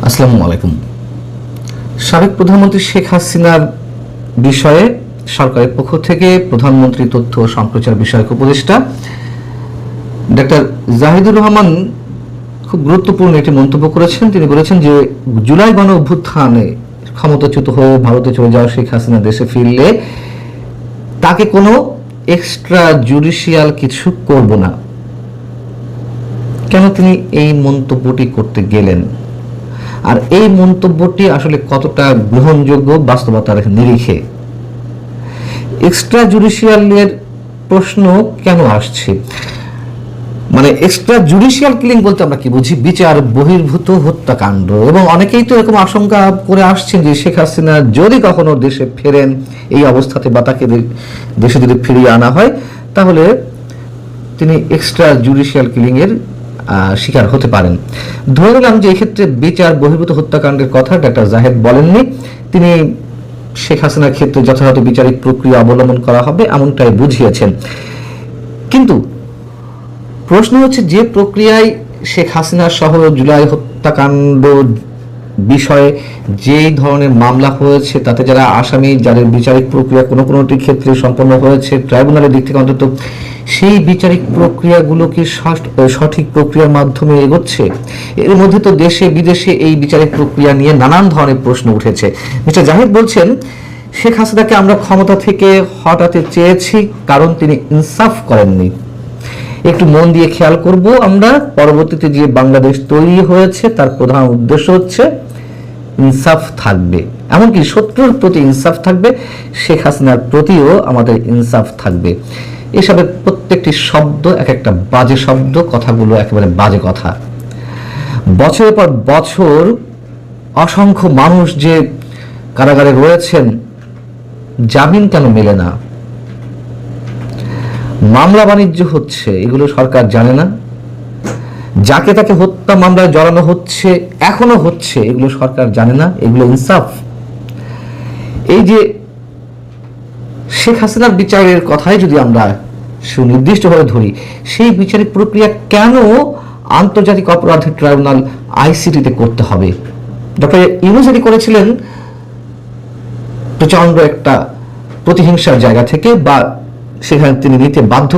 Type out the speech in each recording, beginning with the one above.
আসসালামু আলাইকুম। সাবেক প্রধানমন্ত্রী শেখ হাসিনার বিষয়ে সরকারের পক্ষ থেকে প্রধানমন্ত্রী তথ্য ও সম্প্রচার বিষয়ক উপদেষ্টা ডক্টর জাহিদুর রহমান খুব গুরুত্বপূর্ণ একটি মন্তব্য করেছেন। তিনি বলেছেন যে জুলাই গণ অভ্যুত্থানে ক্ষমতাচ্যুত হয়ে ভারতে চলে যাওয়া শেখ হাসিনা দেশে ফিরলে তাকে কোনো এক্সট্রা জুডিশিয়াল কিছু করব না। কেন তিনি এই মন্তব্যটি করতে গেলেন, আর এই মন্তব্যটি আসলে কতটা গ্রহণযোগ্য বাস্তবতার নিরিখে? এক্সট্রা জুডিশিয়ালের প্রশ্ন কেন আসছে? মানে এক্সট্রা জুডিশিয়াল কিলিং বলতে আমরা কি বুঝি? বিচার বহির্ভূত হত্যাকাণ্ড। এবং অনেকেই তো এরকম আশঙ্কা করে আসছেন যে শেখ হাসিনা যদি কখনো দেশে ফেরেন এই অবস্থাতে, বা তাকে দেশে যদি ফিরিয়ে আনা হয়, তাহলে তিনি এক্সট্রা জুডিশিয়াল কিলিং এর শিকার হতে পারেন। ধরে নিলাম যে এক্ষেত্রে বিচার বহির্ভূত হত্যাকাণ্ডের কথা ডক্টর জাহেদ বলেননি, তিনি শেখ হাসিনার ক্ষেত্রে যথাযথ বিচারিক প্রক্রিয়া অবলম্বন করা হবে এমনটাই বুঝিয়েছেন। কিন্তু প্রশ্ন হচ্ছে, যে প্রক্রিয়ায় শেখ হাসিনা সহ জুলাই হত্যাকাণ্ড বিষয়ে যেই ধরনের মামলা হয়েছে, তাতে যারা আসামি, যাদের বিচারিক প্রক্রিয়া কোনোটির ক্ষেত্রে সম্পন্ন হয়েছে ট্রাইব্যুনালের দিক থেকে, অন্তত সেই বিচারিক প্রক্রিয়াগুলো কি সঠিক প্রক্রিয়ার মাধ্যমে এগোচ্ছে? এর মধ্যে তো দেশে বিদেশে এই বিচারিক প্রক্রিয়া নিয়ে নানান ধরনের প্রশ্ন উঠেছে। মিস্টার জাহিদ বলছেন, শেখ হাসিনাকে আমরা ক্ষমতা থেকে হটাতে চেয়েছি কারণ তিনি ইনসাফ করেননি। একটু মন দিয়ে খেয়াল করব আমরা, পরবর্তীতে যে বাংলাদেশ তৈরি হয়েছে তার প্রধান উদ্দেশ্য হচ্ছে ইনসাফ থাকবে, এমনকি শত্রুর প্রতি ইনসাফ থাকবে, শেখ হাসিনার প্রতিও আমাদের ইনসাফ থাকবে। এসবের প্রত্যেকটি শব্দ এক একটা বাজে শব্দ, কথাগুলো একেবারে বাজে কথা। বছরের পর বছর অসংখ্য মানুষ যে কারাগারে রয়েছেন, জামিন কেন মেলে না? মামলা বাণিজ্য হচ্ছে, এগুলো সরকার জানে না? যাকে তাকে হত্যা মামলায় জড়ানো হচ্ছে, এখনো হচ্ছে, এগুলো সরকার জানে না? এগুলো ইনসাফ? এই যে শেখ হাসিনার বিচারের কথাই যদি আমরা সুনির্দিষ্টভাবে ধরি, সেই বিচারিক প্রক্রিয়া কেন আন্তর্জাতিক অপরাধ ট্রাইব্যুনাল আইসিটিতে করতে হবে? ডক্টর ইউনূস এটি করেছিলেন প্রচন্ড একটা প্রতিহিংসার জায়গা থেকে, বা সেখানে তিনি নিতে বাধ্য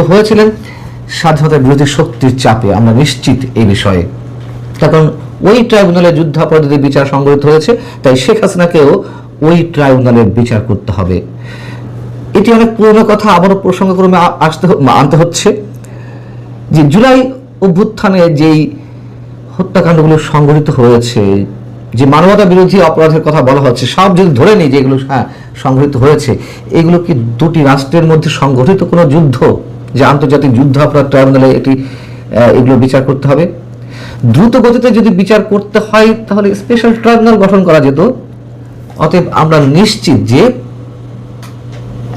হয়েছিলেন স্বাধীনতার বিরোধী শক্তির চাপে। আমরা নিশ্চিত এই বিষয়ে, কারণ ওই ট্রাইব্যুনালে যুদ্ধাপরাধীদের বিচার সংগঠিত হয়েছে, তাই শেখ হাসিনাকেও ওই ট্রাইব্যুনালের বিচার করতে হবে। এটি অনেক পুরনো কথা, আবারও প্রসঙ্গক্রমে আনতে হচ্ছে যে জুলাই অভ্যুত্থানে যেই হত্যাকাণ্ডগুলো সংঘটিত হয়েছে, যে মানবতা বিরোধী অপরাধের কথা বলা হচ্ছে, সব যদি ধরে নিই যে এগুলো সংঘটিত হয়েছে, এগুলো কি দুটি রাষ্ট্রের মধ্যে সংঘটিত কোনো যুদ্ধ, যে আন্তর্জাতিক যুদ্ধাপরাধ ট্রাইব্যুনালে এগুলো বিচার করতে হবে? দ্রুত গতিতে যদি বিচার করতে হয় তাহলে স্পেশাল ট্রাইব্যুনাল গঠন করা যেত। অতএব আমরা নিশ্চিত যে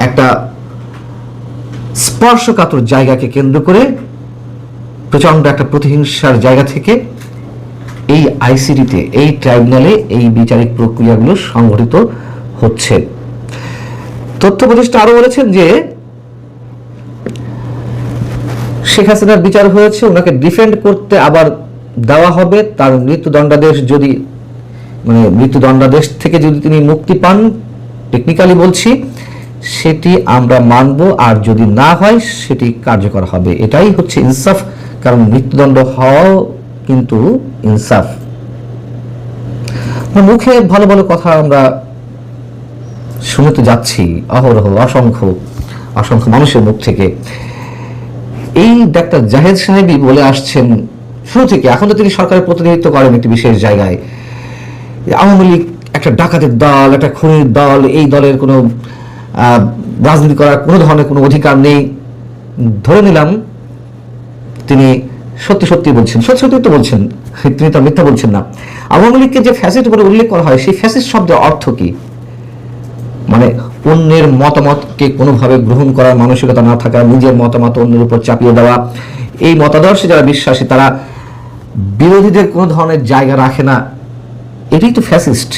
একটা স্পর্শকাতর জায়গাকে কেন্দ্র করে, প্রচন্ড একটা প্রতিহিংসার জায়গা থেকে এই আইসিটিতে, এই ট্রাইব্যুনালে এই বিচারিক প্রক্রিয়াগুলো সংঘটিত হচ্ছে। তথ্য উপদেষ্টা আরো বলেছেন যে শেখ হাসিনার বিচার হয়েছে, ওনাকে ডিফেন্ড করতে আবার দেওয়া হবে। তার মৃত্যুদণ্ডাদেশ থেকে যদি তিনি মুক্তি পান, টেকনিক্যালি বলছি, সেটি আমরা মানব, আর যদি না হয় সেটি কার্যকর হবে। এটাই হচ্ছে ইনসাফ, কারণ মৃত্যুদণ্ড হওয়াও কিন্তু ইনসাফ। মুখে ভালো ভালো কথা আমরা শুনতে যাচ্ছি অহরহ, অসংখ্য মানুষের মুখ থেকে। এই ডাক্তার জাহেদ সাহেবই বলে আসছেন শুরু থেকে, এখন তো তিনি সরকারের প্রতিনিধিত্ব করেন একটি বিশেষ জায়গায়, আওয়ামী লীগ একটা ডাকাতের দল, একটা খুনির দল, এই দলের কোনো রাজনীতি করার কোনো ধরনের কোনো অধিকার নেই। ধরে নিলাম তিনি সত্যি বলছেন, সত্যি তো বলছেন, তিনি তো মিথ্যা বলছেন না। আওয়ামী লীগকে যে ফ্যাসিস্ট বলে উল্লেখ করা হয়, সেই ফ্যাসিস্ট শব্দের অর্থ কি? মানে অন্যের মতামতকে কোনোভাবে গ্রহণ করার মানসিকতা না থাকা, নিজের মতামত অন্যের উপর চাপিয়ে দেওয়া, এই মতাদর্শে যারা বিশ্বাসী তারা বিরোধীদের কোনো ধরনের জায়গা রাখে না, এটাই তো ফ্যাসিস্ট।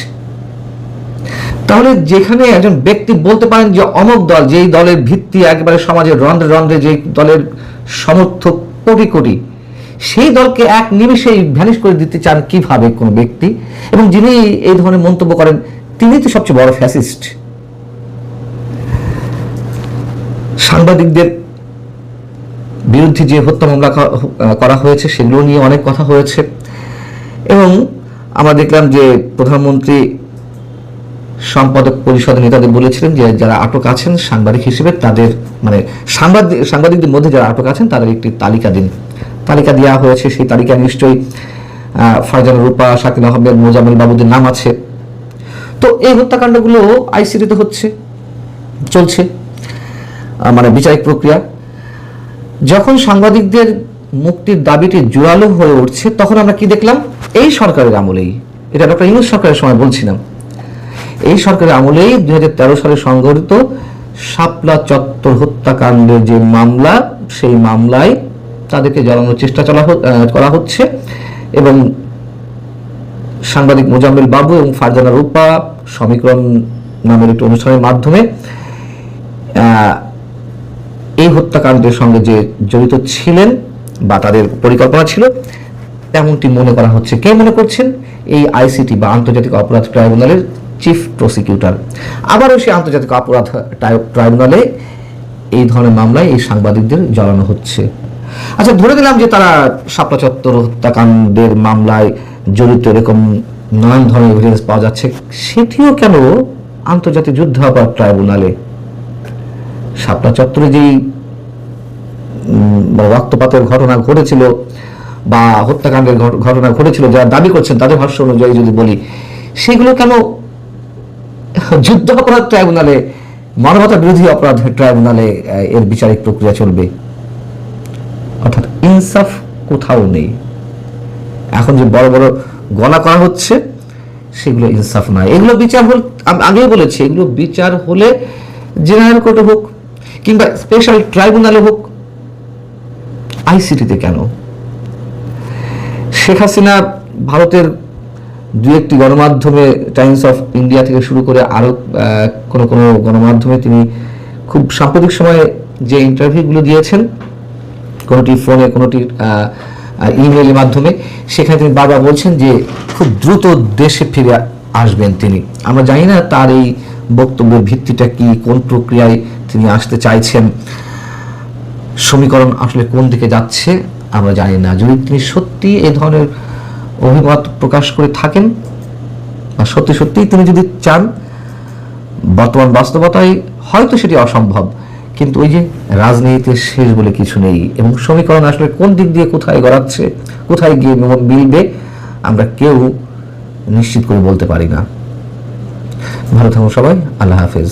তাহলে যেখানে একজন ব্যক্তি বলতে পারেন যে অমুক দল, যেই দলের ভিত্তি একেবারে সমাজের রন্ধ্রে রন্ধ্রে, যে দলের সমর্থক কোটি কোটি, সেই দলকে এক নিমেষেই ভ্যানিশ করে দিতে চান কিভাবে কোনো ব্যক্তি, এবং যিনি এই ধরনের মন্তব্য করেন তিনি তো সবচেয়ে বড় ফ্যাসিস্ট। সাংবাদিকদের বিরুদ্ধে যে হত্যা মামলা করা হয়েছে সেগুলো নিয়ে অনেক কথা হয়েছে, এবং আমরা দেখলাম যে প্রধানমন্ত্রী সম্পাদক পরিষদের নেতাদের বলেছিলেন যে যারা আটক আছেন সাংবাদিক হিসেবে তাদের মানে সাংবাদিকদের মধ্যে যারা আটক আছেন তাদের একটি তালিকা দিন। তালিকা দেওয়া হয়েছে, সেই তালিকায় নিশ্চয়ই ফারজানা রূপা, শাকিল আহমেদ, মোজাম্মেল বাবুদের নাম আছে। তো এই হত্যাকাণ্ডগুলো আইসিটিতে চলছে, মানে বিচারিক প্রক্রিয়া। যখন সাংবাদিকদের মুক্তির দাবিটি জোরালো হয়ে উঠছে তখন আমরা কি দেখলাম, এই সরকারের আমলেই, এটা ডক্টর ইউনূস সরকারের সময় বলছিলাম, এই সরকারের আমলেই 2013 সালে সংঘটিত শাপলা চত্বর হত্যাকাণ্ডের যে মামলা, সেই মামলায় তাদেরকে জ্বালানোর চেষ্টা করা হচ্ছে, এবং সাংবাদিক মোজাম্মেল বাবু এবং ফারজানা রূপা সমীকরণ নামের একটি অনুষ্ঠানের মাধ্যমে এই হত্যাকাণ্ডের সঙ্গে যে জড়িত ছিলেন বা তাদের পরিকল্পনা ছিল তেমনটি মনে করা হচ্ছে। কে মনে করছেন? এই আইসিটি বা আন্তর্জাতিক অপরাধ ট্রাইব্যুনালের চিফ প্রসিকিউটর। আবারও সেই আন্তর্জাতিক অপরাধ ট্রাইব্যুনালে এই ধরনের মামলায় এই সাংবাদিকদের জড়ানো হচ্ছে। আচ্ছা, ধরে দিলাম যে তারা শাপলা চত্বর হত্যাকাণ্ডের মামলায় জড়িত, এরকম নানান ধরনের এভিডেন্স পাওয়া যাচ্ছে, সেটিও কেন আন্তর্জাতিক যুদ্ধাপরাধ ট্রাইব্যুনালে? শাপলা চত্বরে যেই রক্তপাতের ঘটনা ঘটেছিল বা হত্যাকাণ্ডের ঘটনা ঘটেছিল, যারা দাবি করছেন তাদের ভাষ্য অনুযায়ী যদি বলি, সেগুলো কেন যুদ্ধ অপরাধ ট্রাইব্যুনালে, মানবতা বিরোধী অপরাধ ট্রাইব্যুনালে এর বিচারিক প্রক্রিয়া চলবে? অর্থাৎ ইনসাফ কোথাও নেই। এখন যে বড় বড় গণনা করা হচ্ছে সেগুলো ইনসাফ নয়। এগুলো বিচার হল, আগেই বলেছি, এগুলো বিচার হলে জেনারেল কোর্টে হোক কিংবা স্পেশাল ট্রাইব্যুনালে হোক, আইসিটিতে কেন? শেখ হাসিনা ভারতের দু একটি গণমাধ্যমে, টাইমস অফ ইন্ডিয়া থেকে শুরু করে আরো কোনো কোনো গণমাধ্যমে তিনি খুব সাম্প্রতিক সময়ে যে ইন্টারভিউগুলো দিয়েছেন, কোনোটি ফোনে, কোনোটি ইমেইলের মাধ্যমে, সেখানে তিনি বারবার বলছেন যে খুব দ্রুত দেশে ফিরে আসবেন তিনি। আমরা জানি না তার এই বক্তব্যের ভিত্তিটা কি, কোন প্রক্রিয়ায় তিনি আসতে চাইছেন, সমীকরণ আসলে কোন দিকে যাচ্ছে আমরা জানি না। যদি তিনি সত্যি এই ধরনের অভিমত প্রকাশ করে থাকেন বা সত্যি সত্যি তিনি যদি চান, বর্তমান বাস্তবতায় হয়তো সেটি অসম্ভব, কিন্তু ওই যে রাজনীতিতে শেষ বলে কিছু নেই, এবং সমীকরণ আসলে কোন দিক দিয়ে কোথায় গড়াচ্ছে, কোথায় গিয়ে মিলবে, আমরা কেউ নিশ্চিত করে বলতে পারি না। ভালো থাকুন সবাই, আল্লাহ হাফেজ।